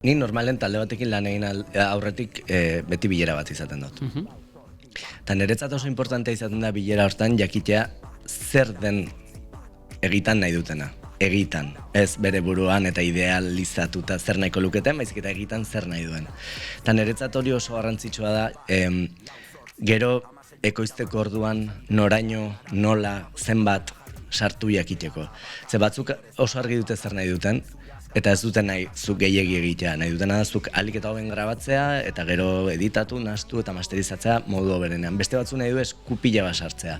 Ni normalen talde batekin lan egin aurretik beti bilera bat izaten dut. Eta niretzat oso importantea izaten da bilera hortan jakitea zer den egitan nahi dutena. Egitan, ez bere buruan eta idealizatuta zer nahiko luketen, baizik eta egitan zer nahi duen. Eta niretzat hori oso garrantzitsua da, gero ekoizteko orduan noraino, nola, zenbat sartu jakiteko. Ze batzuk oso argi dute zer nahi duten, eta ez duten nahi zuk gehiegi egitea, nahi dutena da zuk ahalik eta hoben grabatzea, eta gero editatu, nahastu eta masterizatzea modu hoberenean. Beste batzu nahi du eskupila bat sartzea.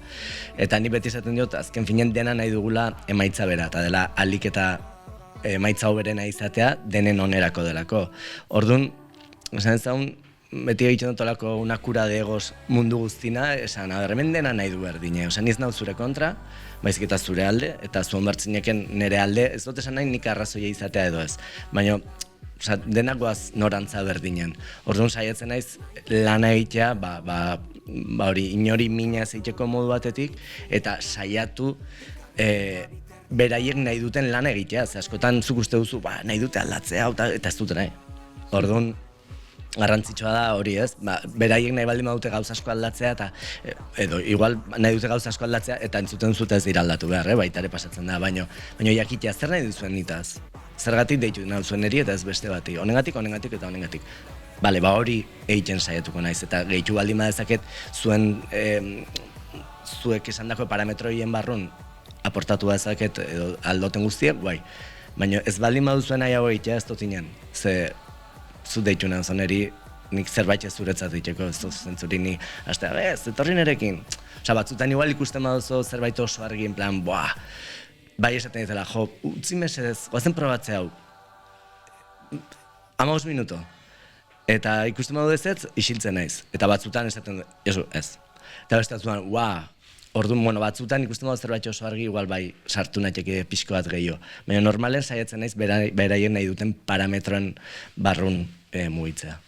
Eta ni beti esaten diot, azken finean dena nahi dugula emaitza bera, eta dela ahalik eta emaitza hoberena izatea denen onerako delako. Orduan, esan ezagun, beti egiten dut olako una cura de egos mundu guztina, esan, hemen dena nahi du berdine, osan ez nau zure kontra, baizik eta zure alde, eta zuen bertzineken nire alde, ez dut esan nahi nik arrazoia izatea edo ez, baina denak goaz norantza berdinen. Orduan saiatzen naiz lana egitea, hori inori mina ez egiteko modu batetik, eta saiatu beraiek nahi duten lana egitea, ze askotan zuk uste duzu, nahi dute aldatzea, eta ez dute nahi. Orduan, garrantzitsua da hori ez, beraiek nahi baldin badute gauza asko aldatzea, eta edo igual nahi dute gauza asko aldatzea, eta entzuten zute ez dira aldatu behar, baita ere pasatzen da, baina jakitea zer nahi duzuen nitaz, zergatik deitu nahi zuen eri eta ez beste bati, honengatik eta honengatik. Bale, hori egiten saiatuko naiz, eta gehitu baldin badezaket zuen, zuek esandako parametroien barrun aportatu dezaket edo aldoten guztiek, baina ez baldin baduzuen nahi hau egitea ez dutinen, ze zu deitu nahi zoneri, nik zerbait ez zuretzat diteko, ez dut zentzuri ni, ez etorri nerekin. Osa, batzutan igual ikusten baduzu zerbait oso argi, en plan, bai esaten ditela, utzi mesedez, goazen probatzea hau, 15 minuto. Eta ikusten badu ez, isiltzen naiz. Eta batzutan esaten dut, ez. Eta beste batzutan, orduan, batzutan ikusten badu zerbait oso argi, igual bai sartu naiteke pixko bat gehiago. Baina normalen saiatzen naiz beraien nahi duten parametroen barrun mugitzea.